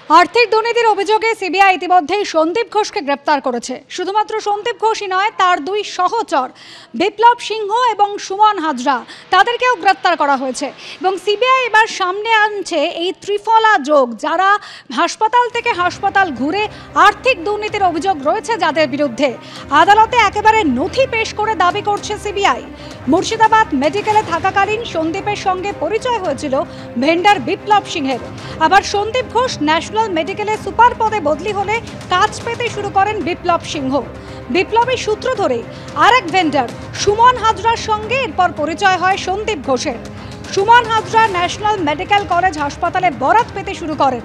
আর্থিক দুর্নীতির অভিযোগে সিবিআই ইতিমধ্যেই সন্দীপ ঘোষকে গ্রেপ্তার করেছে। শুধুমাত্র সন্দীপ ঘোষই নয়, তার দুই সহচর বিপ্লব সিংহ এবং সুমন হাজরা তাদেরকেও গ্রেপ্তার করা হয়েছে। এবং সিবিআই এবার সামনে আনছে এই ত্রিফলা যোগ, যারা হাসপাতাল থেকে হাসপাতাল ঘুরে আর্থিক দুর্নীতির অভিযোগ রয়েছে যাদের বিরুদ্ধে। আদালতে একেবারে নথি পেশ করে দাবি করছে সিবিআই। মুর্শিদাবাদ মেডিকেলে থাকাকালীন সন্দীপের সঙ্গে পরিচয় হয়েছিল ভেন্ডার বিপ্লব সিংহের। আবার সন্দীপ ঘোষ ন্যাশনাল মেডিকেলে সুপার পদে বদলি হলে কাজ পেতে শুরু করেন বিপ্লব সিংহ। বিপ্লবের সূত্র ধরে আরেক ভেন্ডার সুমন হাজরার সঙ্গে এরপর পরিচয় হয় সন্দীপ ঘোষের। Suman Hazra national medical college হাসপাতালে বরাত পেতে শুরু করেন।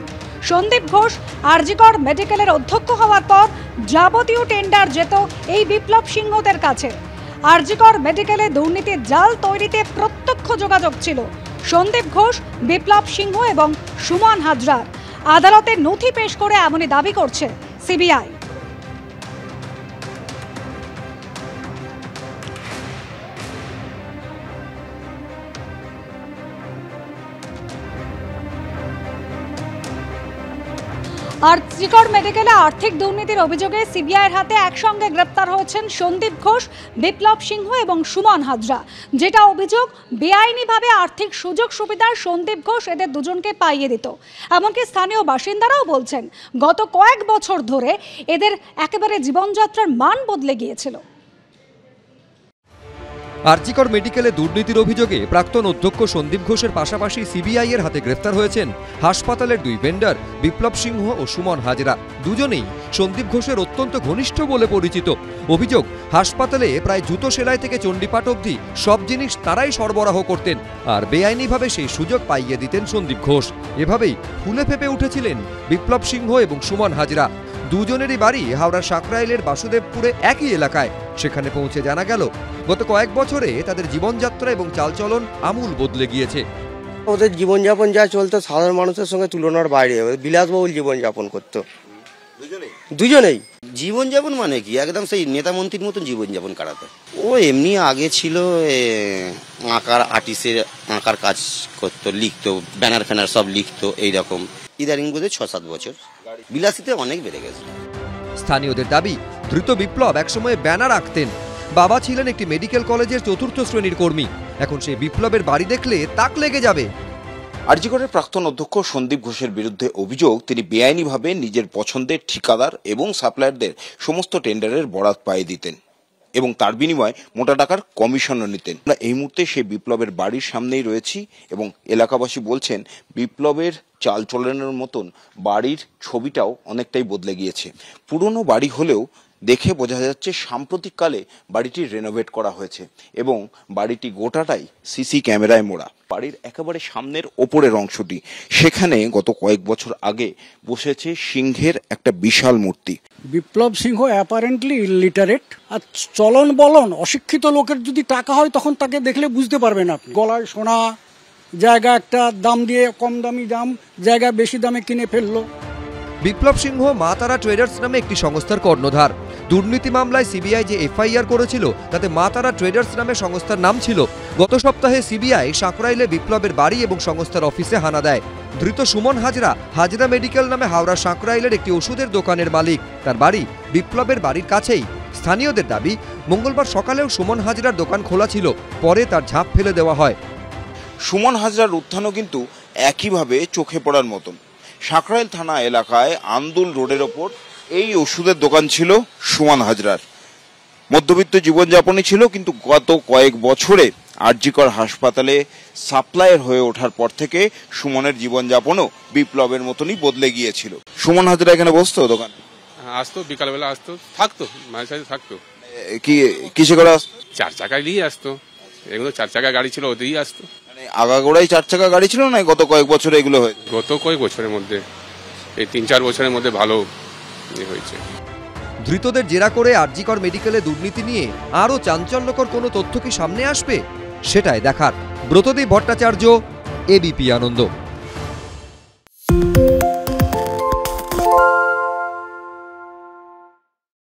সন্দীপ ঘোষ আরজিকর মেডিকেলের অধ্যক্ষ হওয়ার পর যাবতীয় টেন্ডার যেত এই বিপ্লব সিংহদের কাছে। আরজিকর মেডিকেলে দুর্নীতির জাল তৈরিতে প্রত্যক্ষ যোগাযোগ ছিল সন্দীপ ঘোষ, বিপ্লব সিংহ এবং সুমন হাজরার। আদালতে নথি পেশ করে এমনই দাবি করছে সিবিআই। আরজিকর মেডিকেলে আর্থিক দুর্নীতির অভিযোগে সিবিআইয়ের হাতে একসঙ্গে গ্রেপ্তার হয়েছেন সন্দীপ ঘোষ, বিপ্লব সিংহ এবং সুমন হাজরা। যেটা অভিযোগ, বেআইনিভাবে আর্থিক সুযোগ সুবিধার সন্দীপ ঘোষ এদের দুজনকে পাইয়ে দিত। এমনকি স্থানীয় বাসিন্দারাও বলছেন গত কয়েক বছর ধরে এদের একেবারে জীবনযাত্রার মান বদলে গিয়েছিল। আরজিকর মেডিকেলে দুর্নীতির অভিযোগে প্রাক্তন অধ্যক্ষ সন্দীপ ঘোষের পাশাপাশি সিবিআই এর হাতে গ্রেফতার হয়েছেন হাসপাতালের দুই ভেন্ডার বিপ্লব সিংহ ও সুমন হাজরা। দুজনেই সন্দীপ ঘোষের অত্যন্ত ঘনিষ্ঠ বলে পরিচিত। অভিযোগ, হাসপাতালে প্রায় জুতো সেলাই থেকে চণ্ডীপাঠ অবধি সব জিনিস তারাই সরবরাহ করতেন, আর বেআইনিভাবে সেই সুযোগ পাইয়ে দিতেন সন্দীপ ঘোষ। এভাবেই ফুলে ফেপে উঠেছিলেন বিপ্লব সিংহ এবং সুমন হাজরা। দুজনেরই বাড়ি হাওড়ার সাকরাইলের বাসুদেবপুরে একই এলাকায়। সেখানে পৌঁছে জানা গেল গত কয়েক বছরে তাদের জীবনযাত্রা এবং চালচলন আমূল বদলে গিয়েছে। ওদের জীবনযাপন যা চলতো সাধারণ মানুষের সঙ্গে তুলনার বাইরে, বিলাসবহুল জীবনযাপন করতো দুজনেই। জীবনযাপন মানে কি, একদম সেই নেতা মন্ত্রীর মতন জীবনযাপন কাটাতো। ও এমনি আগে ছিল আঁকার আর্টিস্টের আঁকার কাজ করতো, লিখতো, ব্যানার ফ্যানার সব লিখতো এইরকম। ইদারিং বোধ ৬-৭ বছর বিলাসিতে অনেক বেড়ে গেছে। স্থানীয়দের দাবি, ধৃত বিপ্লব একসময় ব্যানার আঁকতেন। বাবা ছিলেন একটি মেডিকেল কলেজের ৪র্থ শ্রেণীর কর্মী। এখন সেই বিপ্লবের বাড়ি দেখলে তাক লেগে যাবে। আরজিকরের প্রাক্তন অধ্যক্ষ সন্দীপ ঘোষের বিরুদ্ধে অভিযোগ, তিনি বেআইনিভাবে নিজের পছন্দের ঠিকাদার এবং সাপ্লায়ারদের সমস্ত টেন্ডারের বরাত পাইয়ে দিতেন এবং তার বিনিময়ে মোটা টাকার কমিশনও নিতেন। আমরা এই মুহূর্তে সেই বিপ্লবের বাড়ির সামনেই রয়েছি এবং এলাকাবাসী বলছেন বিপ্লবের চালচলনের মতন বাড়ির ছবিটাও অনেকটাই বদলে গিয়েছে। পুরনো বাড়ি হলেও দেখে বোঝা যাচ্ছে সাম্প্রতিককালে বাড়িটি রেনোভেট করা হয়েছে এবং বাড়িটি গোটাটাই সিসি ক্যামেরায় মোড়া। বাড়ির একেবারে সামনের ওপরের অংশটি, সেখানে গত কয়েক বছর আগে বসেছে সিংহের একটা বিশাল মূর্তি। বিপ্লব সিংহ অ্যাপারেন্টলি ইলিটারেট, আর চলন বলন অশিক্ষিত লোকের যদি টাকা হয় তখন তাকে দেখলে বুঝতে পারবেন আপনি। গলায় সোনা, জায়গা একটা দাম দিয়ে কম দামি দাম, জায়গা বেশি দামে কিনে ফেললো। বিপ্লব সিংহ মা তারা ট্রেডার্স নামে একটি সংস্থার কর্ণধার। দুর্নীতি মামলায় সিবিআই যে এফআইআর করেছিল তাতে মা তারা ট্রেডার্স নামে সংস্থার নাম ছিল। গত সপ্তাহে সিবিআই সাকরাইলে বিপ্লবের বাড়ি এবং সংস্থার অফিসে হানা দেয়। ধৃত সুমন হাজরা হাজরা মেডিকেল নামে হাওড়া সাকরাইলের একটি ওষুধের দোকানের মালিক। তার বাড়ি বিপ্লবের বাড়ির কাছেই। স্থানীয়দের দাবি, মঙ্গলবার সকালেও সুমন হাজরার দোকান খোলা ছিল, পরে তার ঝাঁপ ফেলে দেওয়া হয়। সুমন হাজরার উত্থানও কিন্তু একইভাবে চোখে পড়ার মতন। সাকরাইল থানা এলাকায় আন্দুল রোডের ওপর এই ওষুধের দোকান ছিল সুমন হাজরার। মধ্যবিত্ত জীবনযাপনই ছিল, কিন্তু গত কয়েক বছরে আরজিকর হাসপাতালে সাপ্লায়ার হয়ে ওঠার পর থেকে সুমনের জীবনযাপনও বিপ্লবের মতনই বদলে গিয়েছিল। সুমন হাজরা এখানে বসতো দোকান? আসতো, বিকালবেলা আসতো, থাকতো, মাঝে সাঝে থাকতো। কিসে করে আসতো? 4 চাকা নিয়ে আসতো। এগুলো 4 চাকা গাড়ি ছিল, ওতেই আসতো। আগাগোড়াই 4 চাকা গাড়ি ছিল না গত কয়েক বছরে এগুলো হয়েছে? গত কয়েক বছরের মধ্যে, এই 3-4 বছরের মধ্যে ভালো হয়েছে। ধৃতদের জেরা করে আরজিকর মেডিকেলে দুর্নীতি নিয়ে আরও চাঞ্চল্যকর কোনো তথ্য কি সামনে আসবে, সেটাই দেখার। ব্রতদীপ ভট্টাচার্য, এবিপি আনন্দ।